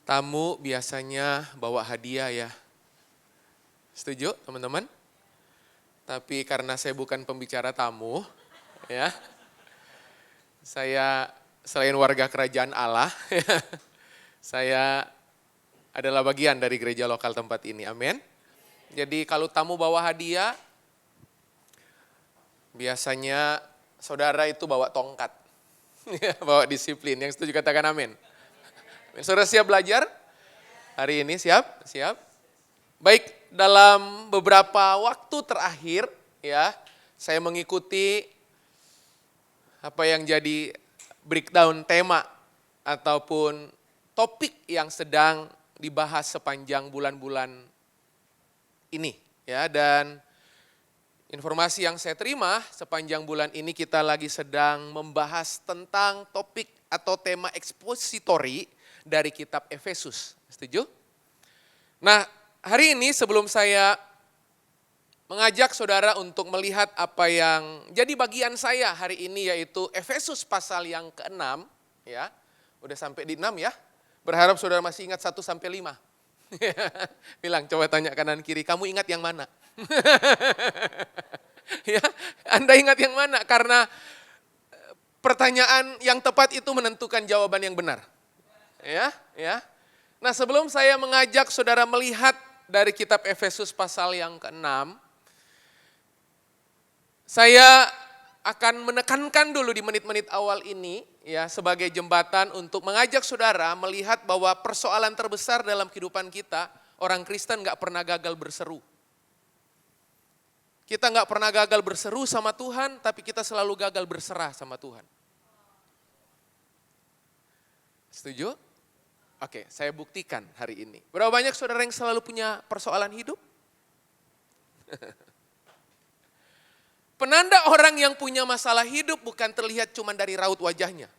Tamu biasanya bawa hadiah ya. Setuju teman-teman? Tapi karena saya bukan pembicara tamu, ya, saya selain warga kerajaan Allah, saya adalah bagian dari gereja lokal tempat ini, amin. Jadi kalau tamu bawa hadiah, biasanya saudara itu bawa tongkat, bawa disiplin. Yang setuju katakan amin. Saudara siap belajar? Hari ini siap? Siap? Baik, dalam beberapa waktu terakhir ya, saya mengikuti apa yang jadi breakdown tema ataupun topik yang sedang dibahas sepanjang bulan-bulan ini ya, dan informasi yang saya terima sepanjang bulan ini kita lagi sedang membahas tentang topik atau tema ekspositori dari kitab Efesus. Setuju? Nah, hari ini sebelum saya mengajak saudara untuk melihat apa yang jadi bagian saya hari ini, yaitu Efesus pasal yang ke-6 ya. Udah sampai di 6 ya. Berharap saudara masih ingat 1 sampai 5. Bilang, coba tanya kanan kiri, kamu ingat yang mana? Ya, Anda ingat yang mana? Karena pertanyaan yang tepat itu menentukan jawaban yang benar. Ya. Nah, sebelum saya mengajak saudara melihat dari kitab Efesus pasal yang ke-6, saya akan menekankan dulu di menit-menit awal ini ya, sebagai jembatan untuk mengajak saudara melihat bahwa persoalan terbesar dalam kehidupan kita, orang Kristen gak pernah gagal berseru. Kita gak pernah gagal berseru sama Tuhan, tapi kita selalu gagal berserah sama Tuhan. Setuju? Oke, saya buktikan hari ini. Berapa banyak saudara yang selalu punya persoalan hidup? Penanda orang yang punya masalah hidup bukan terlihat cuma dari raut wajahnya.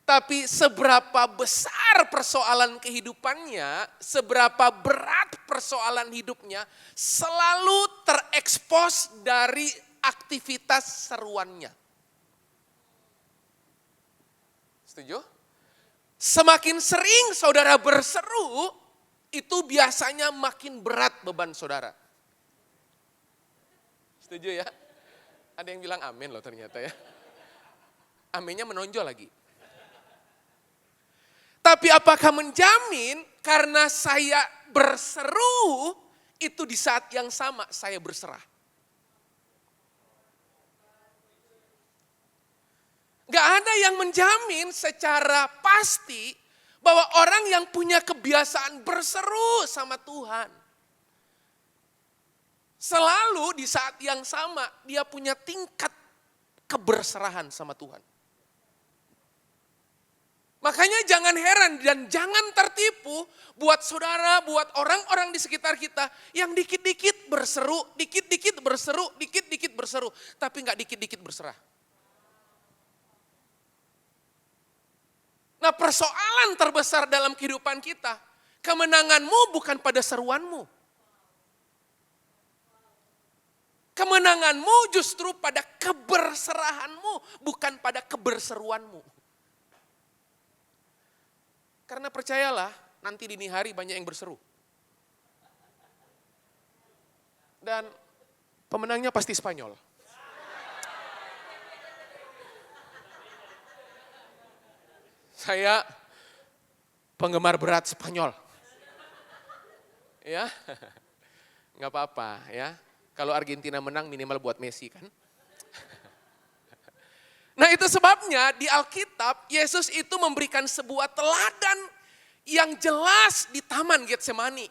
Tapi seberapa besar persoalan kehidupannya, seberapa berat persoalan hidupnya, selalu terekspos dari aktivitas seruannya. Setuju? Semakin sering saudara berseru, itu biasanya makin berat beban saudara. Setuju ya? Ada yang bilang amin loh ternyata ya. Aminnya menonjol lagi. Tapi apakah menjamin karena saya berseru, itu di saat yang sama saya berserah? Gak ada yang menjamin secara pasti bahwa orang yang punya kebiasaan berseru sama Tuhan, selalu di saat yang sama dia punya tingkat keberserahan sama Tuhan. Makanya jangan heran dan jangan tertipu buat saudara, buat orang-orang di sekitar kita yang dikit-dikit berseru, dikit-dikit berseru, dikit-dikit berseru, tapi gak dikit-dikit berserah. Nah, persoalan terbesar dalam kehidupan kita, kemenanganmu bukan pada seruanmu. Kemenanganmu justru pada keberserahanmu, bukan pada keberseruanmu. Karena percayalah, nanti dini hari banyak yang berseru. Dan pemenangnya pasti Spanyol. Saya penggemar berat Spanyol. Ya, nggak apa-apa ya. Kalau Argentina menang minimal buat Messi kan. Nah, itu sebabnya di Alkitab Yesus itu memberikan sebuah teladan yang jelas di Taman Getsemani.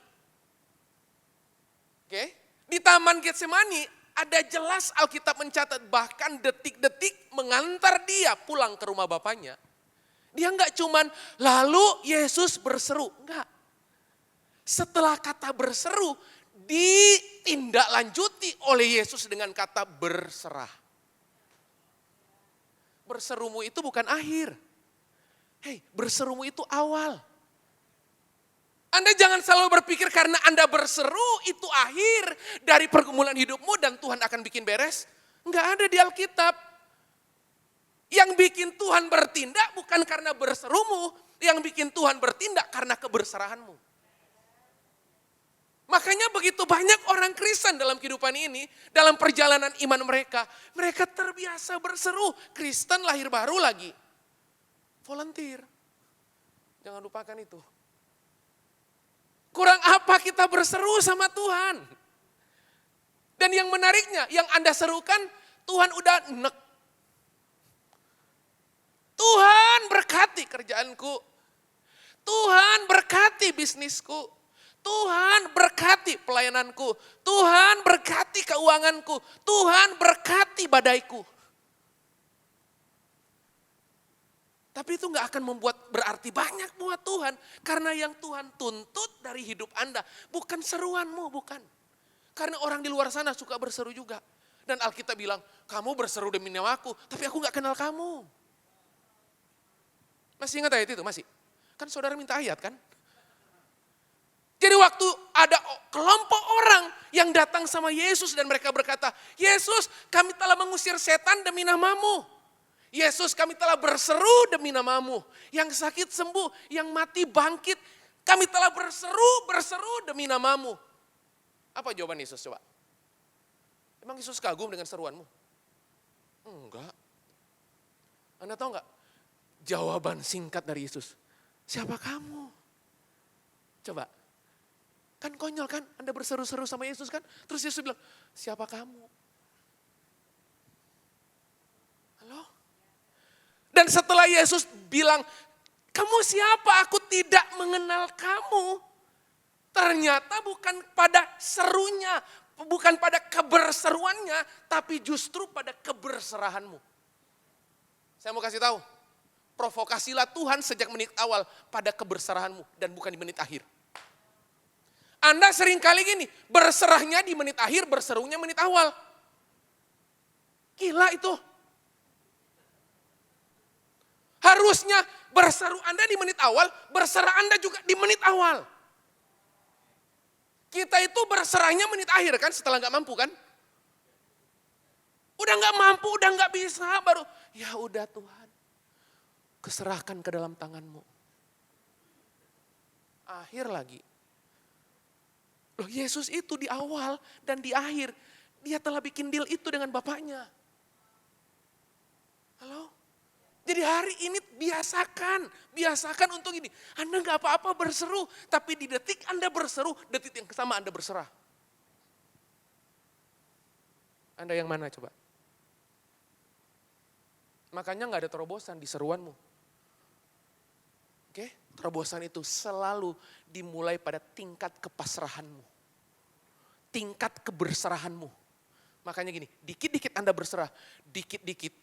Oke, di Taman Getsemani ada jelas Alkitab mencatat bahkan detik-detik mengantar dia pulang ke rumah bapaknya. Dia enggak cuman lalu Yesus berseru, enggak. Setelah kata berseru ditindaklanjuti oleh Yesus dengan kata berserah. Berserumu itu bukan akhir. Hei, berserumu itu awal. Anda jangan selalu berpikir karena Anda berseru itu akhir dari pergumulan hidupmu dan Tuhan akan bikin beres. Enggak ada di Alkitab. Yang bikin Tuhan bertindak bukan karena berserumu, Yang bikin Tuhan bertindak karena keberserahanmu. Makanya begitu banyak orang Kristen dalam kehidupan ini, dalam perjalanan iman mereka terbiasa berseru. Kristen lahir baru lagi. Volunteer. Jangan lupakan itu. Kurang apa kita berseru sama Tuhan? Dan yang menariknya, yang Anda serukan, Tuhan udah nek. Tuhan berkati kerjaanku. Tuhan berkati bisnisku. Tuhan berkati pelayananku. Tuhan berkati keuanganku. Tuhan berkati badaiku. Tapi itu gak akan membuat berarti banyak buat Tuhan. Karena yang Tuhan tuntut dari hidup Anda bukan seruanmu, bukan. Karena orang di luar sana suka berseru juga. Dan Alkitab bilang, kamu berseru demi namaku, tapi aku gak kenal kamu. Masih ingat ayat itu? Masih? Kan saudara minta ayat kan? Jadi waktu ada kelompok orang yang datang sama Yesus dan mereka berkata, Yesus kami telah mengusir setan demi namamu. Yesus kami telah berseru demi namamu. Yang sakit sembuh, yang mati bangkit. Kami telah berseru demi namamu. Apa jawaban Yesus coba? Emang Yesus kagum dengan seruanmu? Enggak. Anda tahu enggak? Jawaban singkat dari Yesus. Siapa kamu? Coba. Kan konyol kan? Anda berseru-seru sama Yesus kan? Terus Yesus bilang, siapa kamu? Halo? Dan setelah Yesus bilang, kamu siapa? Aku tidak mengenal kamu. Ternyata bukan pada serunya, bukan pada keberseruannya, tapi justru pada keberserahanmu. Saya mau kasih tahu, provokasilah Tuhan sejak menit awal pada keberserahanmu dan bukan di menit akhir. Anda sering kali gini, berserahnya di menit akhir, berserunya menit awal. Gila itu. Harusnya berseru Anda di menit awal, berserah Anda juga di menit awal. Kita itu berserahnya menit akhir kan, setelah gak mampu kan. Udah gak mampu, udah gak bisa, baru ya udah Tuhan. Keserahkan ke dalam tanganmu. Akhir lagi. Loh Yesus itu di awal dan di akhir, dia telah bikin deal itu dengan Bapaknya. Halo? Jadi hari ini biasakan untuk ini. Anda gak apa-apa berseru, tapi di detik Anda berseru, detik yang sama Anda berserah. Anda yang mana coba? Makanya gak ada terobosan di seruanmu. Oke? Terobosan itu selalu dimulai pada tingkat kepasrahanmu. Tingkat keberserahanmu. Makanya gini, dikit-dikit Anda berserah, dikit-dikit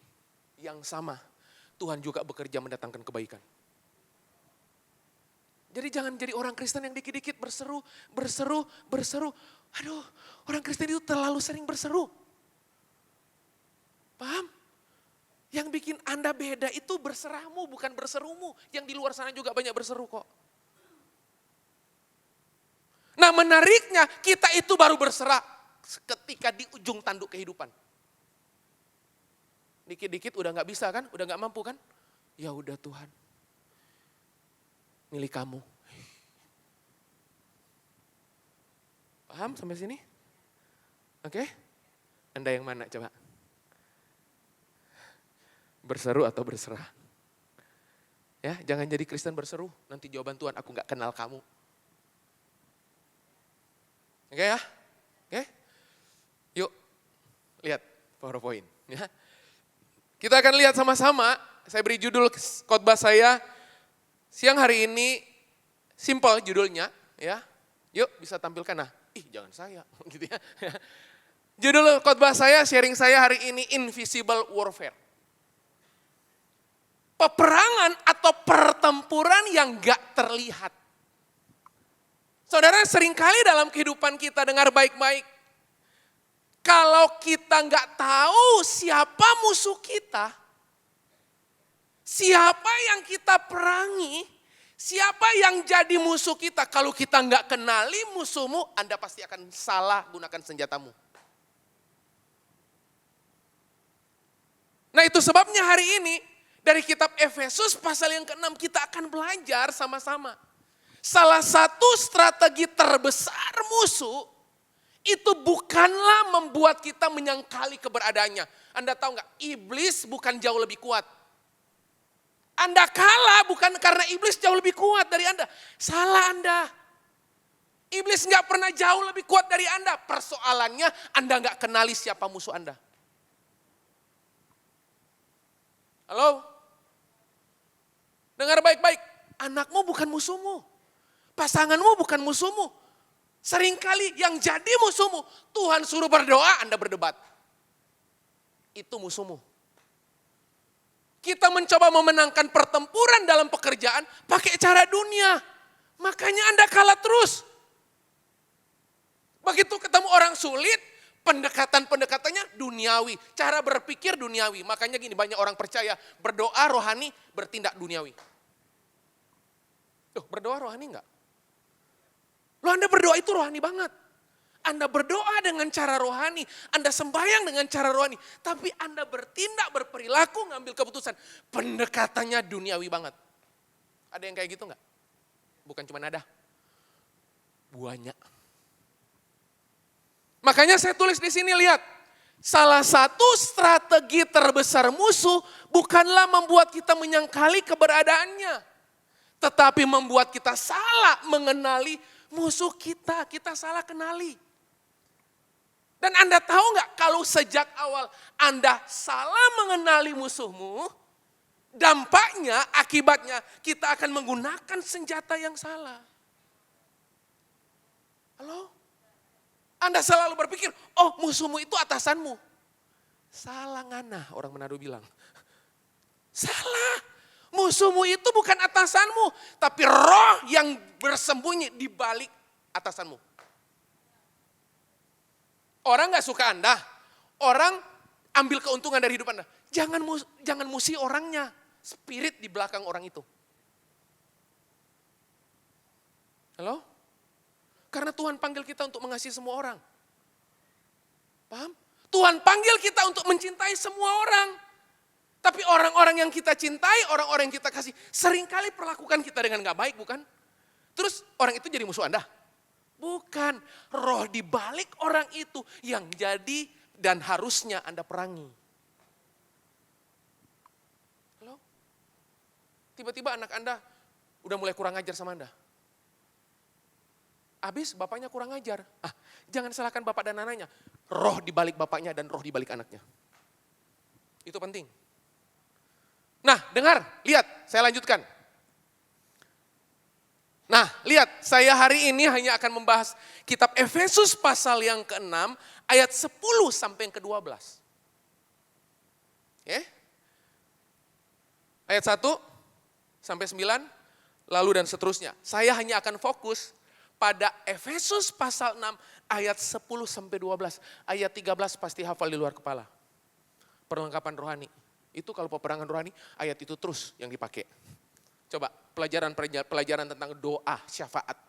yang sama. Tuhan juga bekerja mendatangkan kebaikan. Jadi jangan jadi orang Kristen yang dikit-dikit berseru. Aduh, orang Kristen itu terlalu sering berseru. Paham? Yang bikin Anda beda itu berserahmu, bukan berserumu. Yang di luar sana juga banyak berseru kok. Nah menariknya, kita itu baru berserah ketika di ujung tanduk kehidupan. Dikit-dikit udah gak bisa kan, udah gak mampu kan. Ya udah Tuhan, milik kamu. Paham sampai sini? Oke? Anda yang mana coba? Berseru atau berserah? Ya, jangan jadi Kristen berseru, nanti jawaban Tuhan aku gak kenal kamu. Oke ya? Oke? Yuk, lihat PowerPoint. Ya. Kita akan lihat sama-sama, saya beri judul khotbah saya siang hari ini, simple judulnya. Ya. Yuk bisa tampilkan, nah jangan saya. Gitu ya. Judul khotbah saya, sharing saya hari ini, Invisible Warfare. Peperangan atau pertempuran yang gak terlihat. Saudara seringkali dalam kehidupan kita dengar baik-baik. Kalau kita nggak tahu siapa musuh kita, siapa yang kita perangi, siapa yang jadi musuh kita. Kalau kita nggak kenali musuhmu, Anda pasti akan salah gunakan senjatamu. Nah itu sebabnya hari ini, Dari kitab Efesus pasal yang ke-6 kita akan belajar sama-sama. Salah satu strategi terbesar musuh itu bukanlah membuat kita menyangkali keberadaannya. Anda tahu nggak, iblis bukan jauh lebih kuat. Anda kalah bukan karena iblis jauh lebih kuat dari Anda. Salah Anda. Iblis nggak pernah jauh lebih kuat dari Anda. Persoalannya Anda nggak kenali siapa musuh Anda. Halo? Dengar baik-baik. Anakmu bukan musuhmu. Pasanganmu bukan musuhmu. Seringkali yang jadi musuhmu, Tuhan suruh berdoa, Anda berdebat. Itu musuhmu. Kita mencoba memenangkan pertempuran dalam pekerjaan pakai cara dunia. Makanya Anda kalah terus. Begitu ketemu orang sulit, pendekatan-pendekatannya duniawi. Cara berpikir duniawi. Makanya gini, banyak orang percaya berdoa rohani, bertindak duniawi. Tuh, berdoa rohani enggak? Loh, Anda berdoa itu rohani banget. Anda berdoa dengan cara rohani, Anda sembahyang dengan cara rohani. Tapi Anda bertindak, berperilaku, ngambil keputusan. Pendekatannya duniawi banget. Ada yang kayak gitu enggak? Bukan cuma ada. Banyak. Makanya saya tulis di sini, lihat. Salah satu strategi terbesar musuh bukanlah membuat kita menyangkali keberadaannya. Tetapi membuat kita salah mengenali musuh kita. Kita salah kenali. Dan Anda tahu nggak kalau sejak awal Anda salah mengenali musuhmu, dampaknya, akibatnya kita akan menggunakan senjata yang salah. Halo? Anda selalu berpikir, oh musuhmu itu atasanmu. Salah ngana, orang Manado bilang. Salah. Musuhmu itu bukan atasanmu, tapi roh yang bersembunyi di balik atasanmu. Orang gak suka Anda, orang ambil keuntungan dari hidup Anda. Jangan musuhi orangnya, spirit di belakang orang itu. Halo? Karena Tuhan panggil kita untuk mengasihi semua orang. Paham? Tuhan panggil kita untuk mencintai semua orang. Tapi orang-orang yang kita cintai, orang-orang yang kita kasih, seringkali perlakukan kita dengan gak baik, bukan? Terus orang itu jadi musuh Anda? Bukan. Roh di balik orang itu yang jadi dan harusnya Anda perangi. Halo? Tiba-tiba anak Anda udah mulai kurang ajar sama Anda. Habis bapaknya kurang ajar. Jangan salahkan bapak dan anaknya. Roh di balik bapaknya dan roh di balik anaknya. Itu penting. Nah, dengar, lihat, saya lanjutkan. Nah, lihat, saya hari ini hanya akan membahas kitab Efesus pasal yang ke-6, ayat 10 sampai yang ke-12. Oke? Ayat 1 sampai 9, lalu dan seterusnya. Saya hanya akan fokus pada Efesus pasal 6, ayat 10 sampai 12. Ayat 13 pasti hafal di luar kepala. Perlengkapan rohani. Itu kalau peperangan rohani, ayat itu terus yang dipakai. Coba pelajaran tentang doa syafaat.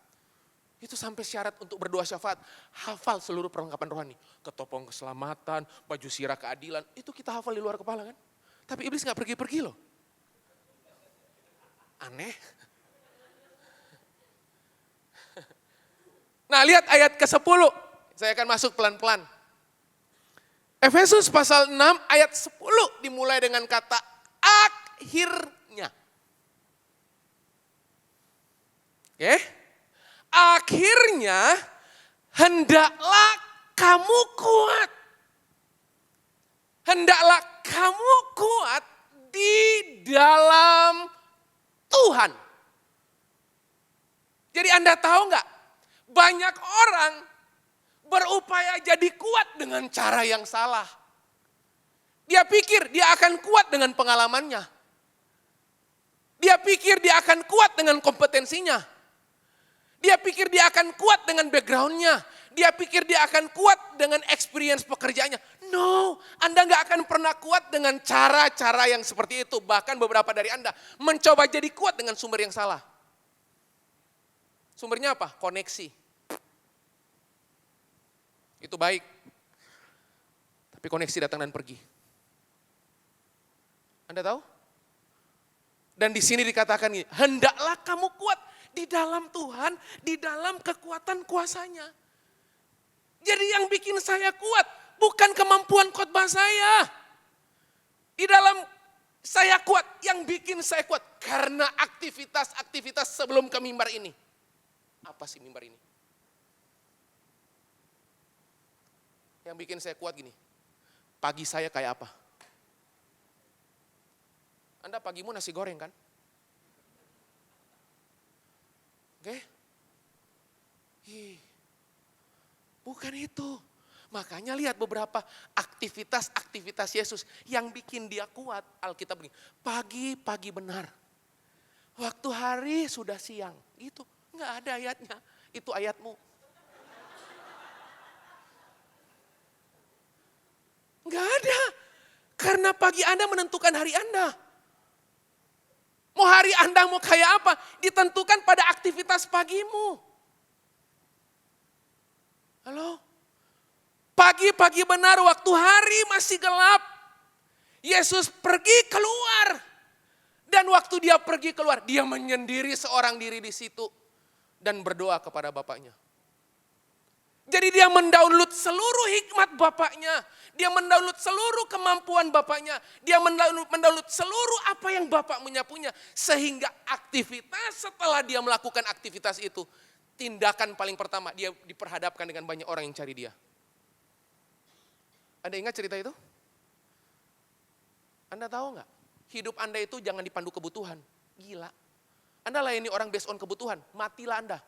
Itu sampai syarat untuk berdoa syafaat. Hafal seluruh perlengkapan rohani. Ketopong keselamatan, baju sirah keadilan. Itu kita hafal di luar kepala kan. Tapi iblis gak pergi-pergi loh. Aneh. Nah, lihat ayat ke-10. Saya akan masuk pelan-pelan. Efesus pasal 6 ayat 10 dimulai dengan kata akhirnya. Oke? Akhirnya hendaklah kamu kuat. Hendaklah kamu kuat di dalam Tuhan. Jadi Anda tahu nggak? Banyak orang berupaya jadi kuat dengan cara yang salah. Dia pikir dia akan kuat dengan pengalamannya. Dia pikir dia akan kuat dengan kompetensinya. Dia pikir dia akan kuat dengan backgroundnya. Dia pikir dia akan kuat dengan experience pekerjaannya. No, Anda nggak akan pernah kuat dengan cara-cara yang seperti itu. Bahkan beberapa dari Anda mencoba jadi kuat dengan sumber yang salah. Sumbernya apa? Koneksi. Itu baik. Tapi koneksi datang dan pergi. Anda tahu? Dan di sini dikatakan ini, hendaklah kamu kuat di dalam Tuhan, di dalam kekuatan kuasanya. Jadi yang bikin saya kuat bukan kemampuan khotbah saya. Di dalam saya kuat, yang bikin saya kuat karena aktivitas-aktivitas sebelum ke mimbar ini. Apa sih mimbar ini? Yang bikin saya kuat gini, pagi saya kayak apa? Anda pagimu nasi goreng kan? Oke? Bukan itu. Makanya lihat beberapa aktivitas-aktivitas Yesus yang bikin dia kuat. Alkitab begini, pagi benar. Waktu hari sudah siang. Gitu. Enggak ada ayatnya. Itu ayatmu. Enggak ada. Karena pagi Anda menentukan hari Anda. Mau hari Anda mau kayak apa? Ditentukan pada aktivitas pagimu. Halo? Pagi benar waktu hari masih gelap. Yesus pergi keluar. Dan waktu dia pergi keluar, dia menyendiri seorang diri di situ. Dan berdoa kepada Bapaknya. Jadi dia mendownload seluruh hikmat Bapaknya. Dia mendownload seluruh kemampuan Bapaknya. Dia mendownload seluruh apa yang Bapaknya punya. Sehingga aktivitas setelah dia melakukan aktivitas itu. Tindakan paling pertama, dia diperhadapkan dengan banyak orang yang cari dia. Anda ingat cerita itu? Anda tahu nggak? Hidup Anda itu jangan dipandu kebutuhan. Gila. Anda layani orang based on kebutuhan. Matilah Anda.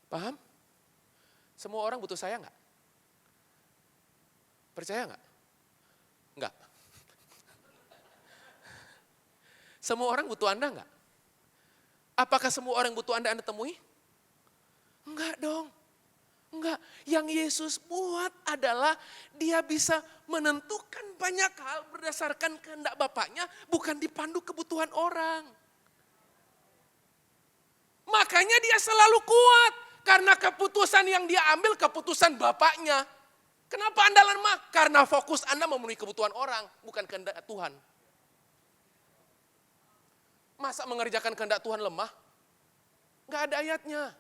Paham? Semua orang butuh saya nggak? Percaya nggak? Nggak. Semua orang butuh Anda nggak? Apakah semua orang butuh Anda temui? Enggak dong. Enggak. Yang Yesus buat adalah dia bisa menentukan banyak hal berdasarkan kehendak Bapaknya, bukan dipandu kebutuhan orang. Makanya dia selalu kuat. Karena keputusan yang dia ambil keputusan Bapaknya. Kenapa Anda lemah? Karena fokus Anda memenuhi kebutuhan orang, bukan kehendak Tuhan. Masa mengerjakan kehendak Tuhan lemah? Enggak ada ayatnya.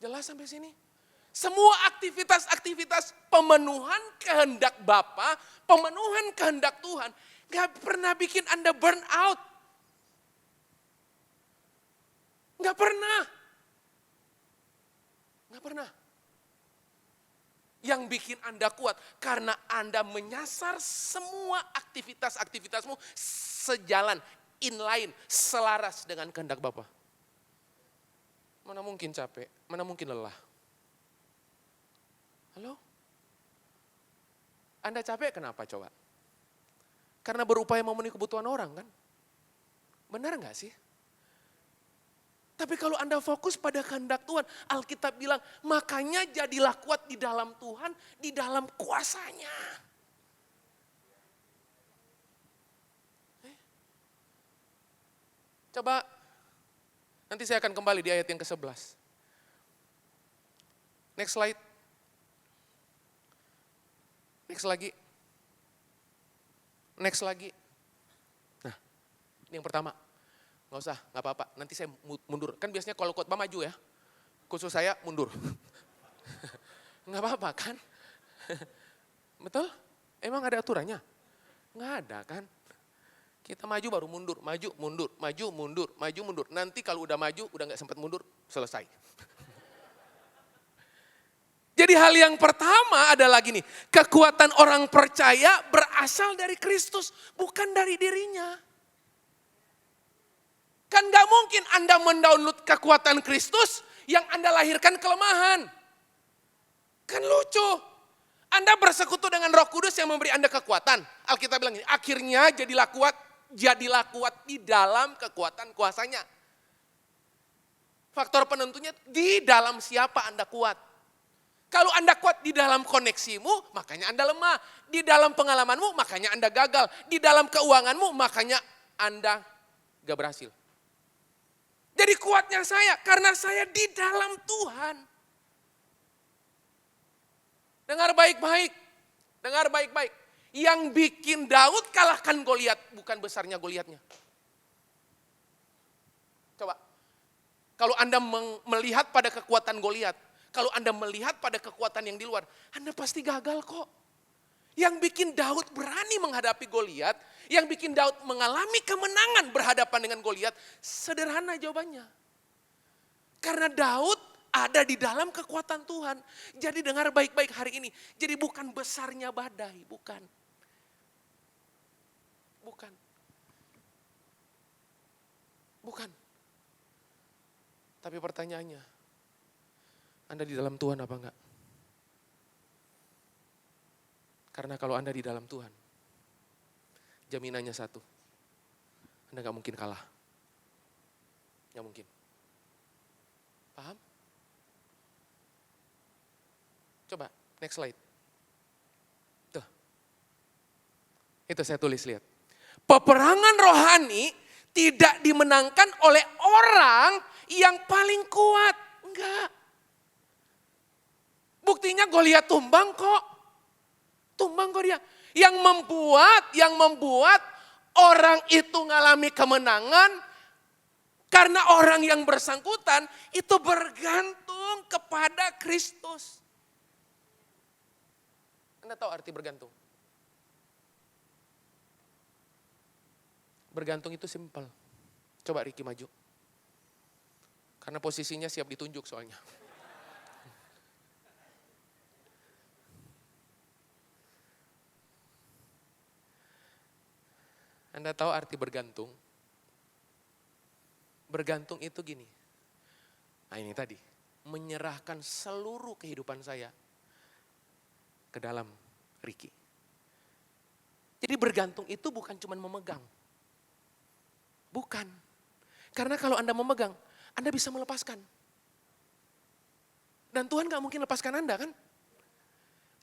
Jelas sampai sini? Semua aktivitas-aktivitas pemenuhan kehendak Bapa, pemenuhan kehendak Tuhan, enggak pernah bikin Anda burn out. Enggak pernah. Enggak pernah. Yang bikin Anda kuat karena Anda menyasar semua aktivitas-aktivitasmu sejalan, inline, selaras dengan kehendak Bapa. Mana mungkin capek, mana mungkin lelah. Halo? Anda capek kenapa coba? Karena berupaya memenuhi kebutuhan orang kan? Benar enggak sih? Tapi kalau Anda fokus pada kehendak Tuhan, Alkitab bilang, makanya jadilah kuat di dalam Tuhan, di dalam kuasanya. Coba, nanti saya akan kembali di ayat yang ke-11. Next slide. Next lagi. Next lagi. Nah, ini yang pertama. Nggak usah, nggak apa-apa. Nanti saya mundur. Kan biasanya kalau khotbah maju ya. Khusus saya mundur. Nggak apa-apa kan? Betul? Emang ada aturannya? Nggak ada kan? Kita maju baru mundur, maju mundur, maju mundur, maju mundur. Nanti kalau udah maju, udah nggak sempat mundur, selesai. Jadi hal yang pertama adalah gini, kekuatan orang percaya berasal dari Kristus, bukan dari dirinya. Kan gak mungkin Anda mendownload kekuatan Kristus yang Anda lahirkan kelemahan. Kan lucu. Anda bersekutu dengan Roh Kudus yang memberi Anda kekuatan. Alkitab bilang ini, akhirnya jadilah kuat di dalam kekuatan kuasanya. Faktor penentunya di dalam siapa Anda kuat. Kalau Anda kuat di dalam koneksimu, makanya Anda lemah. Di dalam pengalamanmu, makanya Anda gagal. Di dalam keuanganmu, makanya Anda gak berhasil. Jadi kuatnya saya, karena saya di dalam Tuhan. Dengar baik-baik. Yang bikin Daud kalahkan Goliat bukan besarnya Goliatnya. Coba, kalau Anda melihat pada kekuatan Goliat, kalau Anda melihat pada kekuatan yang di luar, Anda pasti gagal kok. Yang bikin Daud berani menghadapi Goliat, yang bikin Daud mengalami kemenangan berhadapan dengan Goliat, sederhana jawabannya. Karena Daud ada di dalam kekuatan Tuhan. Jadi dengar baik-baik hari ini. Jadi bukan besarnya badai, bukan. Bukan. Bukan. Tapi pertanyaannya, Anda di dalam Tuhan apa enggak? Karena kalau Anda di dalam Tuhan, jaminannya satu, Anda enggak mungkin kalah. Enggak mungkin. Paham? Coba, next slide. Tuh. Itu saya tulis, lihat. Peperangan rohani tidak dimenangkan oleh orang yang paling kuat. Enggak. Buktinya Goliat tumbang kok. Tumbang kok dia. Yang membuat orang itu ngalami kemenangan karena orang yang bersangkutan itu bergantung kepada Kristus. Anda tahu arti bergantung? Bergantung itu simpel. Coba Ricky maju. Karena posisinya siap ditunjuk soalnya. Anda tahu arti bergantung? Bergantung itu gini. Nah ini tadi. Menyerahkan seluruh kehidupan saya ke dalam Ricky. Jadi bergantung itu bukan cuma memegang. Bukan. Karena kalau Anda memegang, Anda bisa melepaskan. Dan Tuhan gak mungkin lepaskan Anda kan?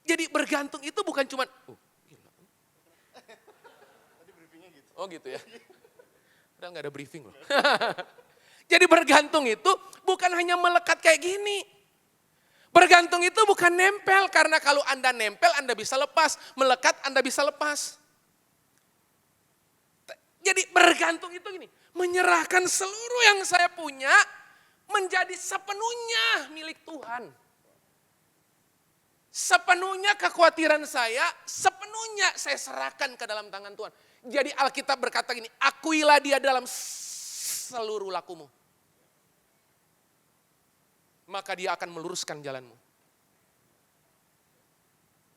Jadi bergantung itu bukan cuma, gila. Oh gitu ya. Udah gak ada briefing loh. Jadi bergantung itu bukan hanya melekat kayak gini. Bergantung itu bukan nempel, karena kalau Anda nempel Anda bisa lepas, melekat Anda bisa lepas. Jadi bergantung itu gini, menyerahkan seluruh yang saya punya menjadi sepenuhnya milik Tuhan. Sepenuhnya kekhawatiran saya, sepenuhnya saya serahkan ke dalam tangan Tuhan. Jadi Alkitab berkata gini, akuilah dia dalam seluruh lakumu. Maka dia akan meluruskan jalanmu.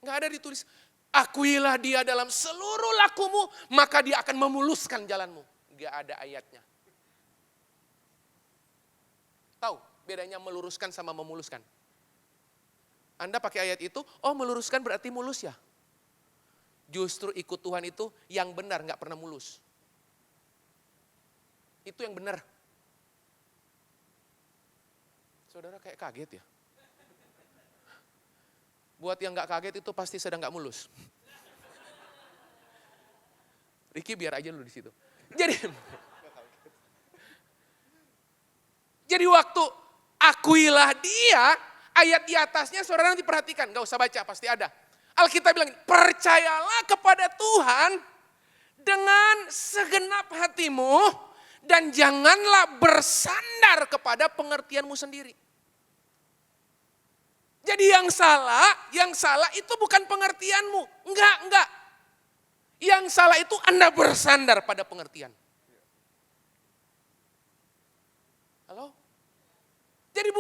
Enggak ada ditulis, akuilah dia dalam seluruh lakumu, maka dia akan memuluskan jalanmu. Enggak ada ayatnya. Tahu bedanya meluruskan sama memuluskan? Anda pakai ayat itu, oh meluruskan berarti mulus ya. Justru ikut Tuhan itu yang benar, enggak pernah mulus. Itu yang benar. Saudara kayak kaget ya. Buat yang gak kaget itu pasti sedang gak mulus. Ricky biar aja lu di situ. Jadi waktu akuilah dia, ayat di atasnya saudara nanti perhatikan, gak usah baca pasti ada. Alkitab bilang, percayalah kepada Tuhan dengan segenap hatimu dan janganlah bersandar kepada pengertianmu sendiri. Jadi yang salah itu bukan pengertianmu. Enggak. Yang salah itu Anda bersandar pada pengertian. Halo? Jadi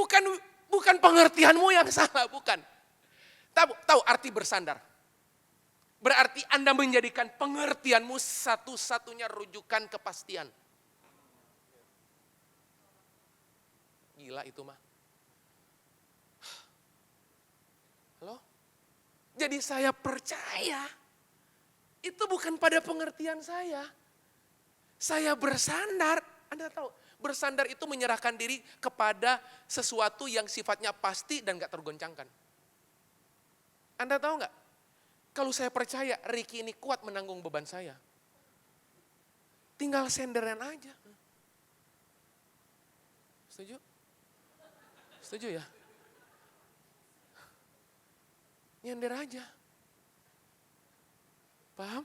bukan pengertianmu yang salah, bukan. Tahu arti bersandar? Berarti Anda menjadikan pengertianmu satu-satunya rujukan kepastian. Gila itu mah. Halo? Jadi saya percaya itu bukan pada pengertian saya. Saya bersandar, Anda tahu, bersandar itu menyerahkan diri kepada sesuatu yang sifatnya pasti dan gak tergoncangkan. Anda tahu gak? Kalau saya percaya Ricky ini kuat menanggung beban saya. Tinggal senderan aja. Setuju? Setuju ya? Nyender aja. Paham?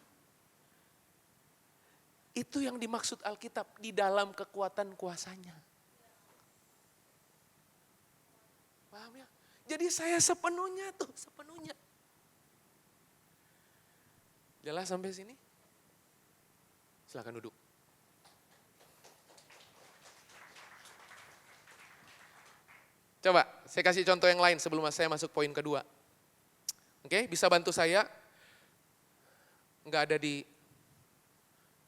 Itu yang dimaksud Alkitab, di dalam kekuatan kuasanya. Paham ya? Jadi saya sepenuhnya tuh, sepenuhnya. Jelas sampai sini? Silakan duduk. Coba, saya kasih contoh yang lain sebelum saya masuk poin kedua. Oke, bisa bantu saya? Enggak ada di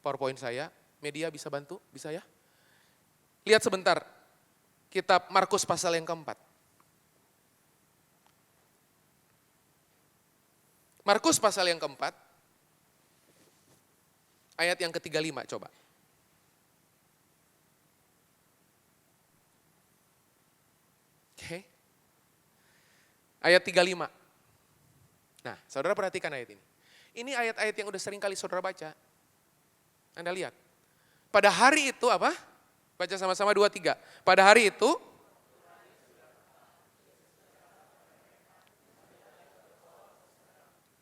PowerPoint saya. Media bisa bantu? Bisa ya? Lihat sebentar, kitab Markus pasal yang keempat. Markus pasal yang keempat, ayat yang ke-35 coba. Oke. Ayat 35. Nah, saudara perhatikan ayat ini. Ini ayat-ayat yang udah sering kali saudara baca. Anda lihat. Pada hari itu apa? Baca sama-sama 2, 3. Pada hari itu,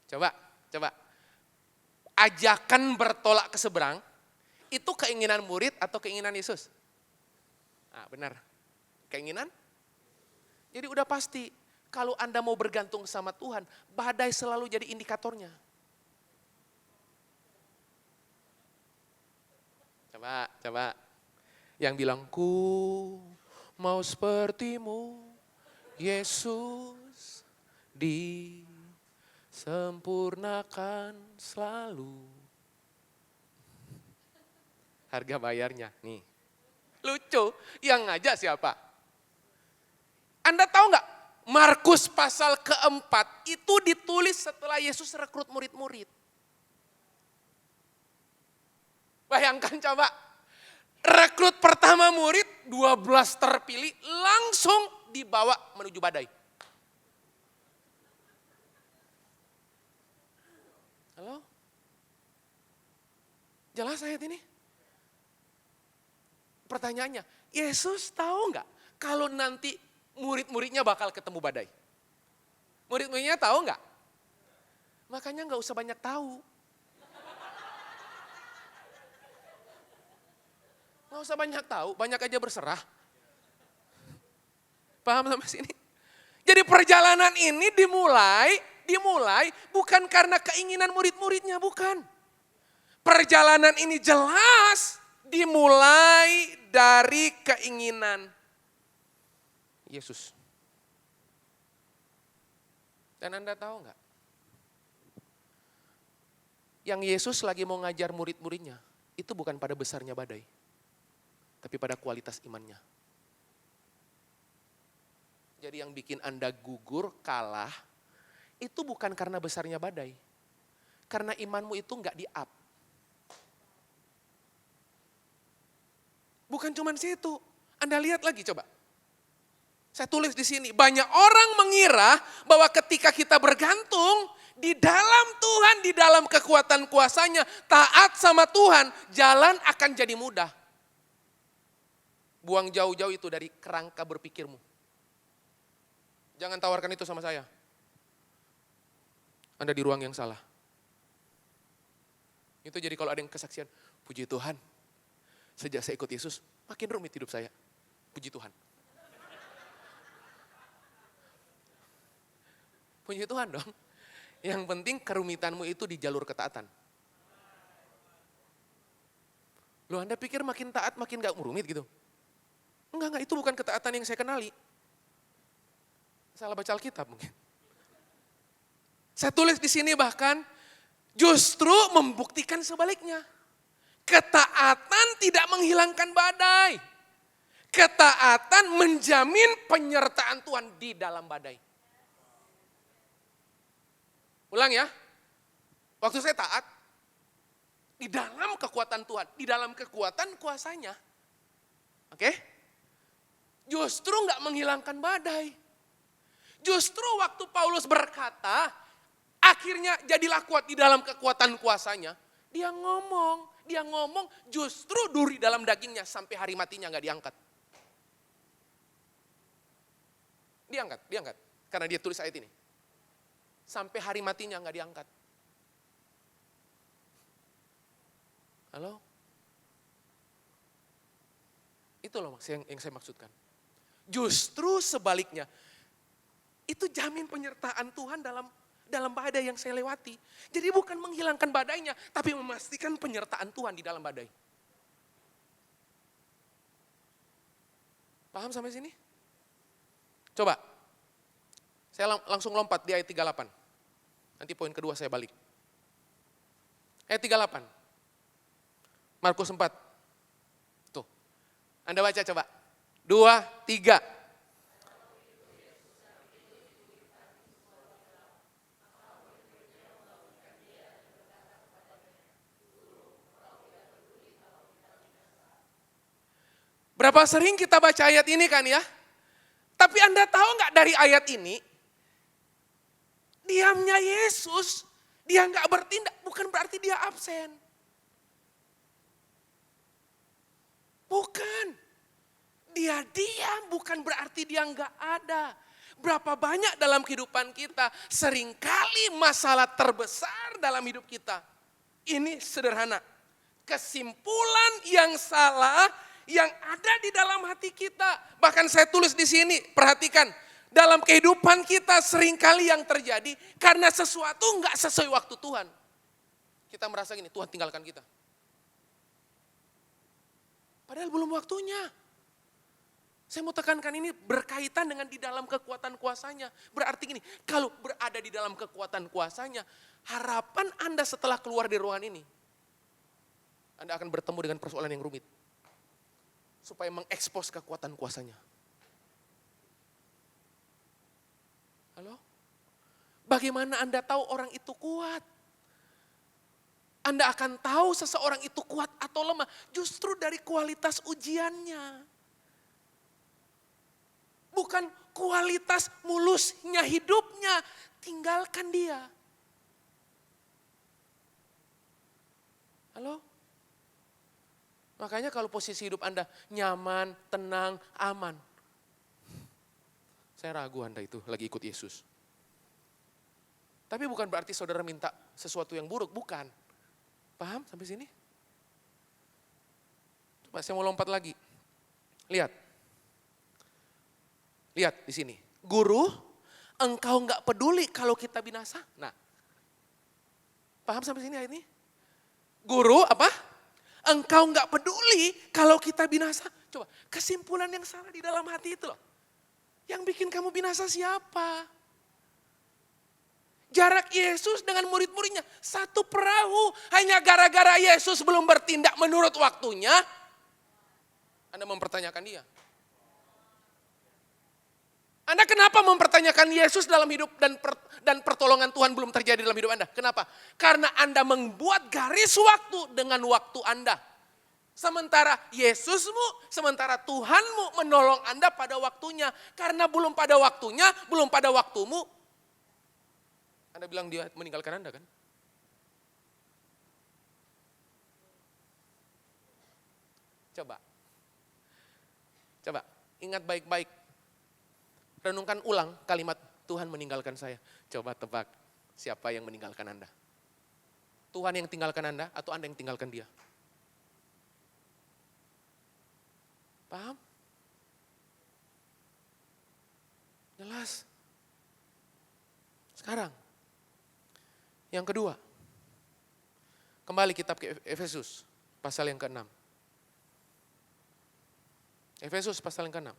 coba. Ajakan bertolak ke seberang, itu keinginan murid atau keinginan Yesus? Nah, benar. Keinginan? Jadi udah pasti, kalau Anda mau bergantung sama Tuhan, badai selalu jadi indikatornya. Coba. Yang bilang, ku mau sepertimu, Yesus, disempurnakan selalu. Harga bayarnya, nih. Lucu, yang ngajak siapa? Anda tahu nggak? Markus pasal keempat itu ditulis setelah Yesus rekrut murid-murid. Bayangkan coba, rekrut pertama murid, 12 terpilih, langsung dibawa menuju badai. Halo? Jelas ayat ini? Pertanyaannya, Yesus tahu nggak kalau nanti murid-muridnya bakal ketemu badai? Murid-muridnya tahu nggak? Makanya nggak usah banyak tahu. Nggak usah banyak tahu, banyak aja berserah. Paham sampai sini? Jadi perjalanan ini dimulai bukan karena keinginan murid-muridnya, bukan. Perjalanan ini jelas dimulai dari keinginan Yesus. Dan Anda tahu nggak? Yang Yesus lagi mau ngajar murid-muridnya, itu bukan pada besarnya badai, tapi pada kualitas imannya. Jadi yang bikin Anda gugur, kalah, itu bukan karena besarnya badai. Karena imanmu itu nggak di-up. Bukan cuma situ. Anda lihat lagi coba. Saya tulis di sini, banyak orang mengira bahwa ketika kita bergantung di dalam Tuhan, di dalam kekuatan kuasanya, taat sama Tuhan, jalan akan jadi mudah. Buang jauh-jauh itu dari kerangka berpikirmu. Jangan tawarkan itu sama saya. Anda di ruang yang salah. Itu jadi kalau ada yang kesaksian, puji Tuhan, sejak saya ikut Yesus, makin rumit hidup saya. Puji Tuhan. Puji Tuhan dong. Yang penting kerumitanmu itu di jalur ketaatan. Loh, Anda pikir makin taat makin gak rumit gitu? Enggak, itu bukan ketaatan yang saya kenali. Salah baca Alkitab mungkin. Saya tulis di sini bahkan justru membuktikan sebaliknya. Ketaatan tidak menghilangkan badai. Ketaatan menjamin penyertaan Tuhan di dalam badai. Ulang ya. Waktu saya taat, di dalam kekuatan Tuhan, di dalam kekuatan kuasanya. Oke? Justru nggak menghilangkan badai. Justru waktu Paulus berkata, akhirnya jadilah kuat di dalam kekuatan kuasanya. Dia ngomong justru duri dalam dagingnya sampai hari matinya nggak diangkat. Diangkat. Karena dia tulis ayat ini. Sampai hari matinya nggak diangkat. Halo? Itu loh yang saya maksudkan. Justru sebaliknya, itu jamin penyertaan Tuhan dalam badai yang saya lewati. Jadi bukan menghilangkan badainya, tapi memastikan penyertaan Tuhan di dalam badai. Paham sampai sini? Coba, saya langsung lompat di ayat 38. Nanti poin kedua saya balik. Ayat 38. Markus 4. Tuh, Anda baca coba. 2, 3. Berapa sering kita baca ayat ini kan ya? Tapi Anda tahu nggak dari ayat ini, diamnya Yesus, dia nggak bertindak, bukan berarti dia absen. Bukan. Dia diam, bukan berarti dia nggak ada. Berapa banyak dalam kehidupan kita, seringkali masalah terbesar dalam hidup kita. Ini sederhana. Kesimpulan yang salah yang ada di dalam hati kita. Bahkan saya tulis di sini, perhatikan. Dalam kehidupan kita seringkali yang terjadi karena sesuatu nggak sesuai waktu Tuhan. Kita merasa gini, Tuhan tinggalkan kita. Padahal belum waktunya. Saya mau tekankan ini berkaitan dengan di dalam kekuatan kuasanya. Berarti gini, kalau berada di dalam kekuatan kuasanya, harapan Anda setelah keluar dari ruangan ini, Anda akan bertemu dengan persoalan yang rumit. Supaya mengekspos kekuatan kuasanya. Halo? Bagaimana Anda tahu orang itu kuat? Anda akan tahu seseorang itu kuat atau lemah justru dari kualitas ujiannya. Bukan kualitas mulusnya hidupnya, tinggalkan dia. Halo? Makanya kalau posisi hidup Anda nyaman, tenang, aman. Saya ragu Anda itu lagi ikut Yesus. Tapi bukan berarti saudara minta sesuatu yang buruk, bukan. Paham sampai sini? Coba saya mau lompat lagi. Lihat. Lihat di sini. Guru, engkau enggak peduli kalau kita binasa. Nah. Paham sampai sini ayat ini? Guru apa? Engkau enggak peduli kalau kita binasa. Coba, kesimpulan yang salah di dalam hati itu loh. Yang bikin kamu binasa siapa? Jarak Yesus dengan murid-muridnya satu perahu. Hanya gara-gara Yesus belum bertindak menurut waktunya, Anda mempertanyakan dia. Anda kenapa mempertanyakan Yesus dalam hidup dan pertolongan Tuhan belum terjadi dalam hidup Anda? Kenapa? Karena Anda membuat garis waktu dengan waktu Anda. Sementara Yesusmu, sementara Tuhanmu menolong Anda pada waktunya. Karena belum pada waktunya, belum pada waktumu. Anda bilang dia meninggalkan Anda kan? Coba, ingat baik-baik. Renungkan ulang kalimat Tuhan meninggalkan saya. Coba tebak siapa yang meninggalkan Anda. Tuhan yang tinggalkan Anda atau Anda yang tinggalkan dia? Paham? Jelas. Sekarang, yang kedua. Kembali kitab ke Efesus, pasal yang ke-6. Efesus pasal yang ke-6.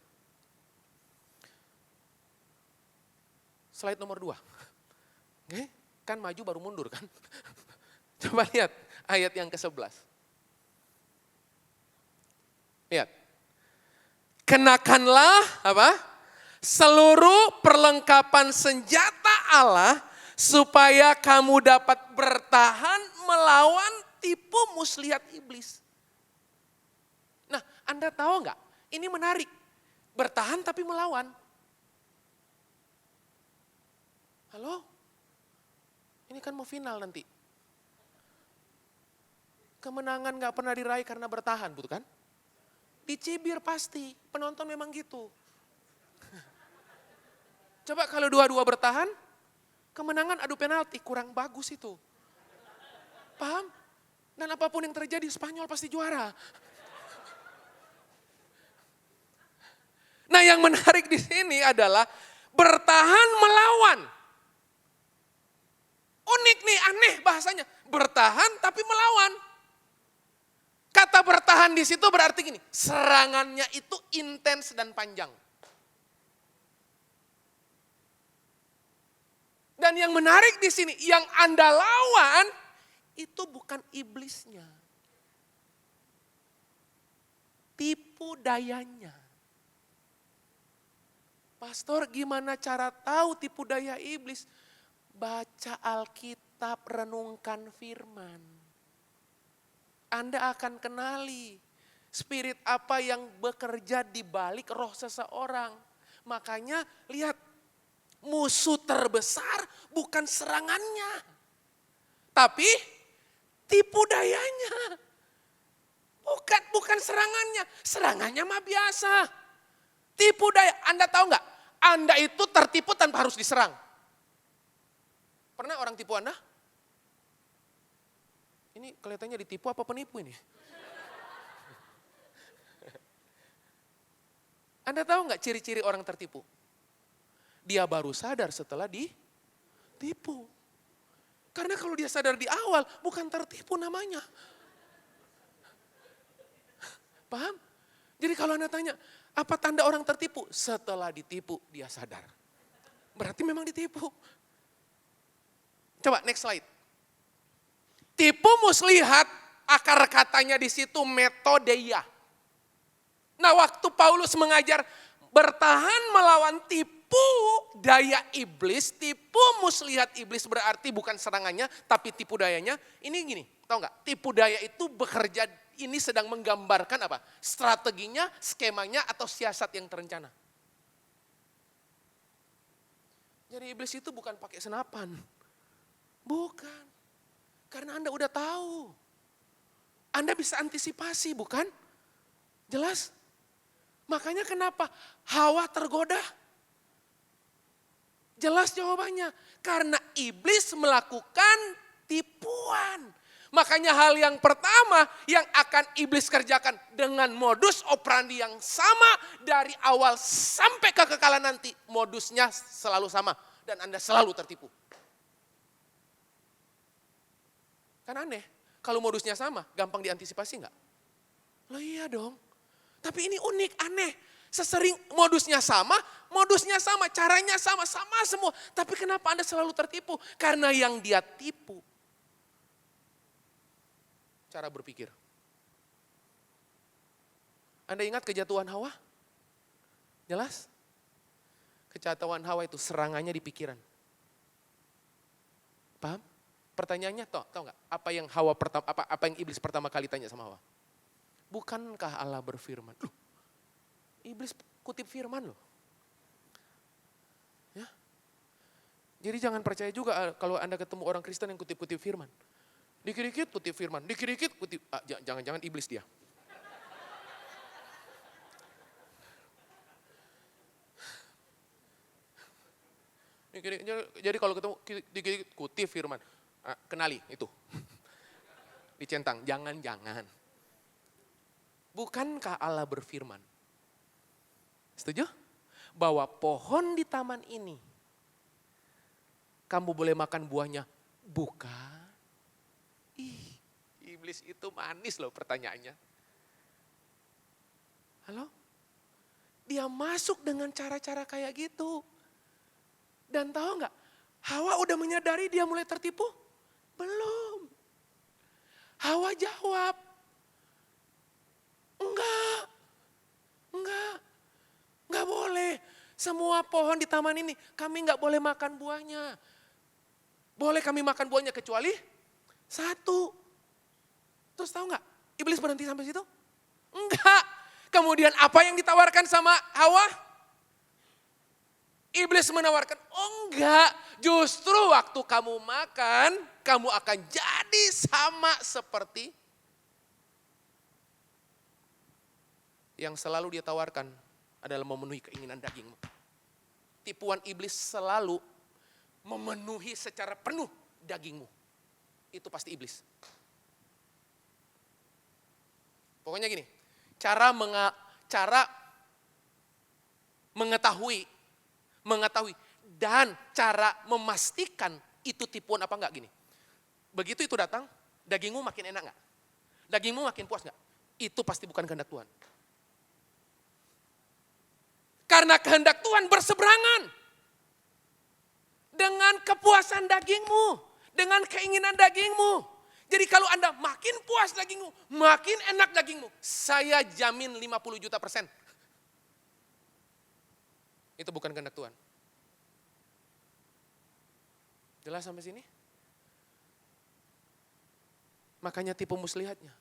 Slide nomor 2. Oke, kan maju baru mundur kan. Coba lihat ayat yang ke-11. Lihat. Kenakanlah apa? Seluruh perlengkapan senjata Allah supaya kamu dapat bertahan melawan tipu muslihat iblis. Nah, Anda tahu nggak? Ini menarik. Bertahan tapi melawan. Halo? Ini kan mau final nanti. Kemenangan gak pernah diraih karena bertahan, bukan? Dicibir pasti, penonton memang gitu. Coba kalau dua-dua bertahan, kemenangan adu penalti, kurang bagus itu. Paham? Dan apapun yang terjadi, Spanyol pasti juara. Nah, yang menarik di sini adalah bertahan melawan. Unik nih, aneh bahasanya. Bertahan tapi melawan. Kata bertahan di situ berarti gini, serangannya itu intens dan panjang. Dan yang menarik di sini, yang Anda lawan itu bukan iblisnya. Tipu dayanya. Pastor, gimana cara tahu tipu daya iblis? Baca Alkitab, renungkan firman. Anda akan kenali spirit apa yang bekerja di balik roh seseorang. Makanya lihat, musuh terbesar bukan serangannya, tapi tipu dayanya. Bukan serangannya, serangannya mah biasa. Tipu daya, Anda tahu nggak? Anda itu tertipu tanpa harus diserang. Pernah orang tipu Anda? Ini kelihatannya ditipu apa penipu ini? Anda tahu nggak ciri-ciri orang tertipu? Dia baru sadar setelah ditipu. Karena kalau dia sadar di awal, bukan tertipu namanya. Paham? Jadi kalau Anda tanya, apa tanda orang tertipu? Setelah ditipu, dia sadar. Berarti memang ditipu. Coba next slide. Tipu muslihat, akar katanya di situ metodeia. Nah, waktu Paulus mengajar bertahan melawan tipu daya iblis, tipu muslihat iblis berarti bukan serangannya, tapi tipu dayanya. Ini gini, tahu nggak? Tipu daya itu bekerja, ini sedang menggambarkan apa? Strateginya, skemanya, atau siasat yang terencana. Jadi iblis itu bukan pakai senapan. Bukan. Karena Anda udah tahu. Anda bisa antisipasi, bukan? Jelas? Makanya kenapa Hawa tergoda? Jelas jawabannya. Karena iblis melakukan tipuan. Makanya hal yang pertama yang akan iblis kerjakan dengan modus operandi yang sama dari awal sampai kekekalan nanti. Modusnya selalu sama dan Anda selalu tertipu. Kan aneh, kalau modusnya sama gampang diantisipasi enggak? Loh iya dong. Tapi ini unik, aneh. Sesering modusnya sama, caranya sama semua. Tapi kenapa Anda selalu tertipu? Karena yang dia tipu, cara berpikir. Anda ingat kejatuhan Hawa? Jelas? Kejatuhan Hawa itu serangannya di pikiran. Paham? Pertanyaannya tahu nggak? Apa yang apa yang iblis pertama kali tanya sama Hawa? Bukankah Allah berfirman? Loh, iblis kutip firman loh. Ya. Jadi jangan percaya juga kalau Anda ketemu orang Kristen yang kutip-kutip firman. Dikit-dikit kutip firman, dikit-dikit kutip, jangan-jangan iblis dia. Jadi kalau ketemu dikit-dikit kutip firman, kenali itu. Dicentang, jangan-jangan. Bukankah Allah berfirman? Setuju? Bahwa pohon di taman ini, kamu boleh makan buahnya. Bukan. Iblis itu manis loh pertanyaannya. Halo? Dia masuk dengan cara-cara kayak gitu. Dan tahu nggak? Hawa udah menyadari dia mulai tertipu? Belum. Hawa jawab, enggak boleh. Semua pohon di taman ini kami enggak boleh makan buahnya. Boleh kami makan buahnya kecuali satu. Terus tahu enggak? Iblis berhenti sampai situ? Enggak. Kemudian apa yang ditawarkan sama Hawa? Iblis menawarkan, oh enggak. Justru waktu kamu makan, kamu akan jadi sama seperti yang selalu dia tawarkan adalah memenuhi keinginan dagingmu. Tipuan iblis selalu memenuhi secara penuh dagingmu. Itu pasti iblis. Pokoknya gini, cara mengetahui dan cara memastikan itu tipuan apa enggak gini. Begitu itu datang, dagingmu makin enak enggak? Dagingmu makin puas enggak? Itu pasti bukan kehendak Tuhan. Karena kehendak Tuhan berseberangan dengan kepuasan dagingmu, dengan keinginan dagingmu. Jadi kalau Anda makin puas dagingmu, makin enak dagingmu, saya jamin 50 juta %. Itu bukan kehendak Tuhan. Jelas sampai sini? Makanya tipu muslihatnya.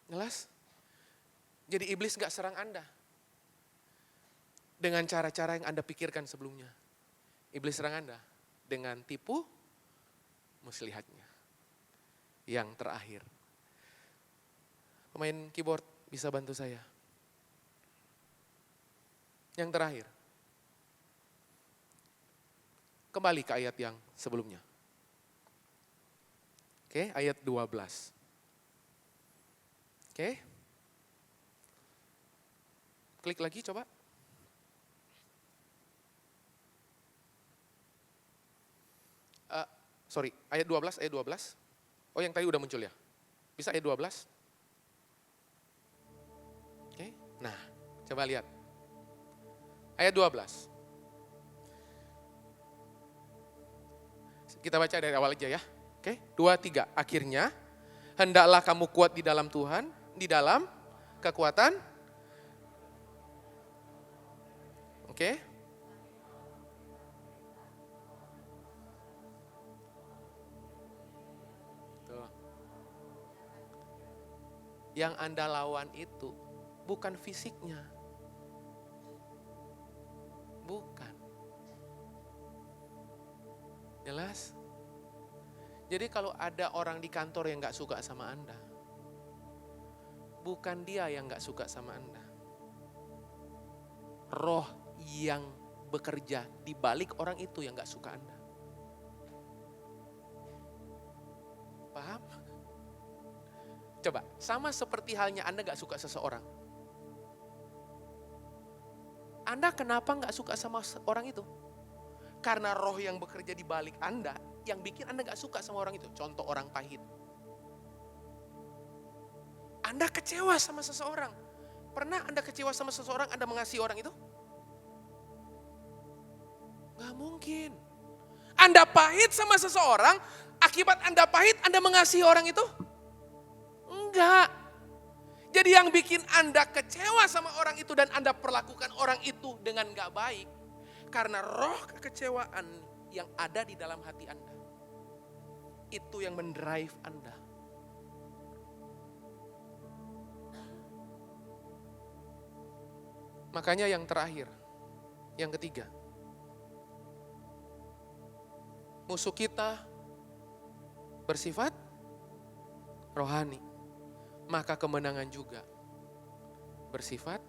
Jelas? Jadi iblis gak serang Anda dengan cara-cara yang Anda pikirkan sebelumnya. Iblis serang Anda dengan tipu muslihatnya. Yang terakhir. Pemain keyboard bisa bantu saya. Yang terakhir. Kembali ke ayat yang sebelumnya. Oke, ayat 12. Oke. Klik lagi coba. Ayat 12. Oh, yang tadi udah muncul ya? Bisa ayat 12? Oke. Nah, coba lihat. Ayat 12. Kita baca dari awal aja ya. Oke, 2, 3. Akhirnya, hendaklah kamu kuat di dalam Tuhan, di dalam kekuatan. Oke. Tuh. Yang Anda lawan itu bukan fisiknya. Bukan. Jelas? Jadi kalau ada orang di kantor yang gak suka sama Anda, bukan dia yang gak suka sama Anda. Roh yang bekerja di balik orang itu yang gak suka Anda. Paham? Coba, sama seperti halnya Anda gak suka seseorang. Anda kenapa gak suka sama orang itu? Karena roh yang bekerja di balik Anda yang bikin Anda gak suka sama orang itu. Contoh orang pahit. Anda kecewa sama seseorang. Pernah Anda kecewa sama seseorang, Anda mengasihi orang itu? Gak mungkin. Anda pahit sama seseorang, akibat Anda pahit, Anda mengasihi orang itu? Enggak. Jadi yang bikin Anda kecewa sama orang itu dan Anda perlakukan orang itu dengan gak baik, karena roh kekecewaan yang ada di dalam hati Anda. Itu yang mendrive Anda. Makanya yang terakhir, yang ketiga. Musuh kita bersifat rohani. Maka kemenangan juga bersifat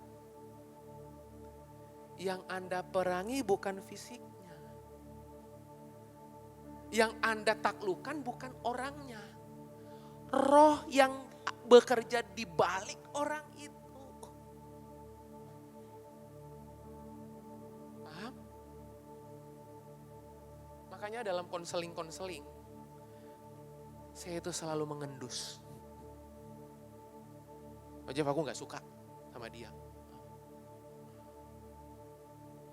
yang Anda perangi bukan fisiknya. Yang Anda taklukkan bukan orangnya. Roh yang bekerja di balik orang itu. Paham? Makanya dalam konseling-konseling, saya itu selalu mengendus. Jeff, aku gak suka sama dia.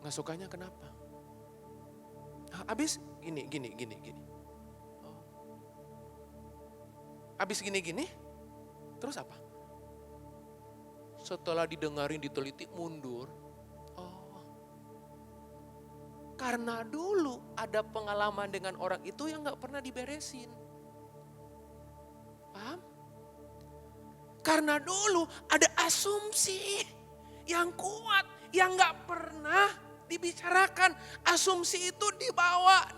Gak sukanya kenapa? Abis gini. Abis gini, terus apa? Setelah didengarin, diteliti, mundur. Oh, karena dulu ada pengalaman dengan orang itu yang gak pernah diberesin. Paham? Karena dulu ada asumsi yang kuat, yang gak pernah dibicarakan. Asumsi itu dibawa.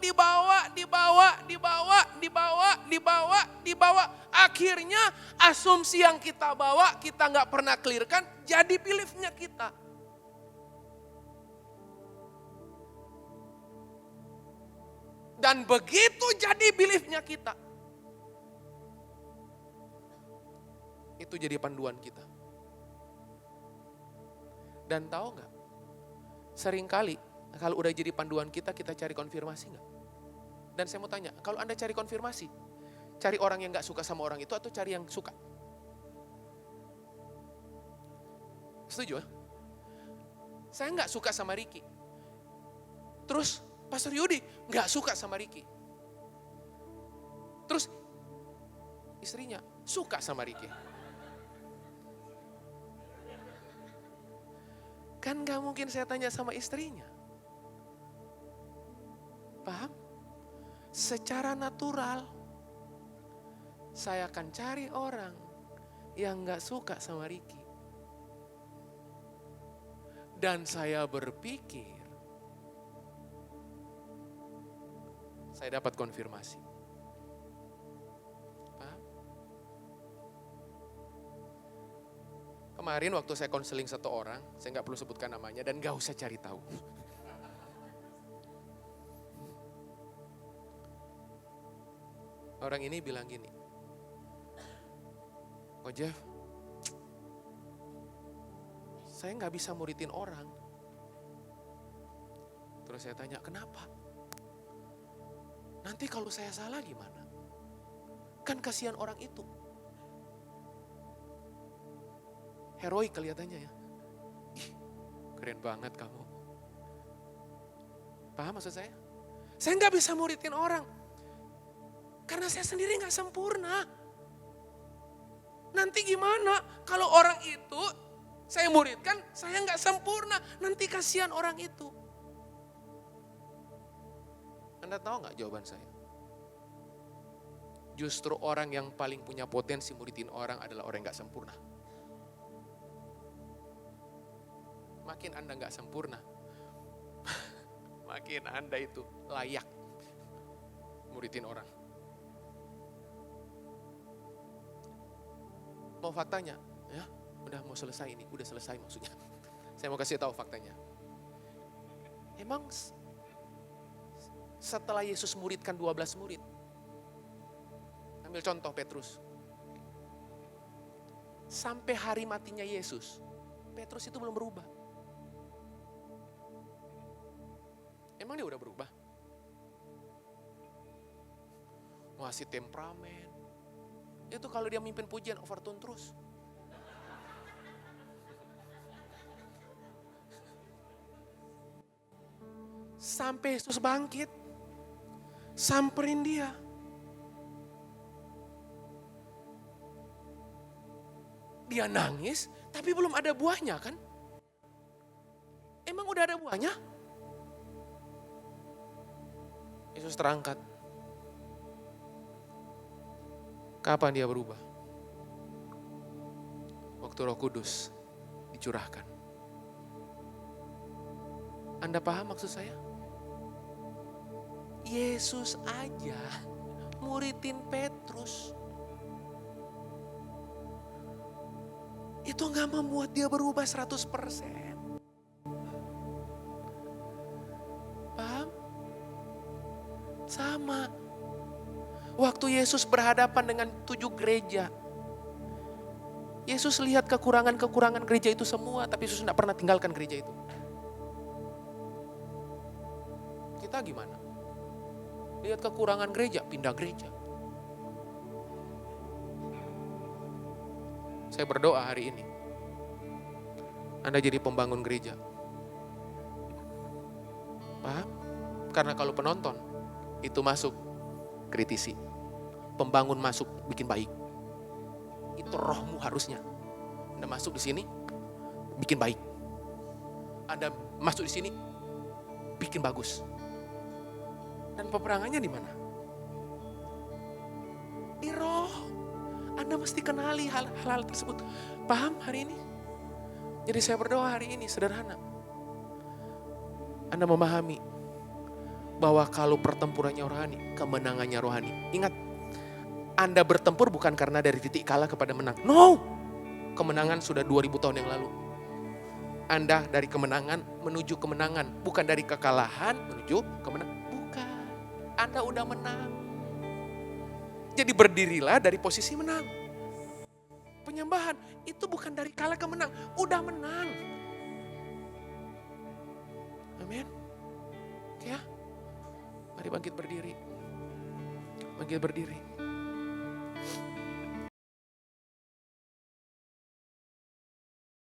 Akhirnya asumsi yang kita bawa, kita gak pernah clearkan, jadi beliefnya kita. Dan begitu jadi beliefnya kita, Itu jadi panduan kita. Dan tahu nggak? Seringkali kalau udah jadi panduan kita cari konfirmasi nggak? Dan saya mau tanya, kalau Anda cari konfirmasi, cari orang yang nggak suka sama orang itu atau cari yang suka? Setuju ya? Saya nggak suka sama Ricky. Terus Pastor Yudi nggak suka sama Ricky. Terus istrinya suka sama Ricky. Kan nggak mungkin saya tanya sama istrinya. Paham? Secara natural, saya akan cari orang yang nggak suka sama Ricky. Dan saya berpikir, saya dapat konfirmasi. Paham? Kemarin waktu saya konseling satu orang, saya nggak perlu sebutkan namanya dan nggak usah cari tahu. Orang ini bilang gini, "Oh Jeff, saya nggak bisa muridin orang." Terus saya tanya, "Kenapa? Nanti kalau saya salah gimana? Kan kasihan orang itu." Heroik kelihatannya ya. Ih, keren banget kamu. Paham maksud saya? Saya nggak bisa muridin orang. Karena saya sendiri gak sempurna. Nanti gimana kalau orang itu saya muridkan, saya gak sempurna. Nanti kasihan orang itu. Anda tahu gak jawaban saya? Justru orang yang paling punya potensi muridin orang adalah orang yang gak sempurna. Makin Anda gak sempurna, makin Anda itu layak muridin orang. Mau faktanya? Ya, udah mau selesai ini, udah selesai maksudnya. Saya mau kasih tahu faktanya. Emang setelah Yesus muridkan 12 murid, ambil contoh Petrus. Sampai hari matinya Yesus, Petrus itu belum berubah. Emang dia udah berubah? Masih temperamen. Itu kalau dia mimpin pujian overtone terus. Sampai Yesus bangkit, samperin dia. Dia nangis, tapi belum ada buahnya kan? Emang udah ada buahnya? Yesus terangkat. Kapan dia berubah? Waktu Roh Kudus dicurahkan. Anda paham maksud saya? Yesus aja muridin Petrus. Itu gak membuat dia berubah 100%. Paham? Sama. Waktu Yesus berhadapan dengan 7 gereja. Yesus lihat kekurangan-kekurangan gereja itu semua, tapi Yesus tidak pernah tinggalkan gereja itu. Kita gimana? Lihat kekurangan gereja, pindah gereja. Saya berdoa hari ini, Anda jadi pembangun gereja. Paham? Karena kalau penonton itu masuk, kritisi. Pembangun masuk, bikin baik. Itu rohmu harusnya. Anda masuk di sini, bikin baik. Anda masuk di sini, bikin bagus. Dan peperangannya di mana? Di roh. Anda mesti kenali hal-hal tersebut. Paham hari ini? Jadi saya berdoa hari ini sederhana. Anda memahami bahwa kalau pertempurannya rohani, kemenangannya rohani. Ingat, Anda bertempur bukan karena dari titik kalah kepada menang. No! Kemenangan sudah 2000 tahun yang lalu. Anda dari kemenangan menuju kemenangan. Bukan dari kekalahan menuju kemenangan. Bukan. Anda udah menang. Jadi berdirilah dari posisi menang. penyembahan itu bukan dari kalah ke menang, udah menang. Amin. Oke ya. Mari bangkit berdiri. Bangkit berdiri.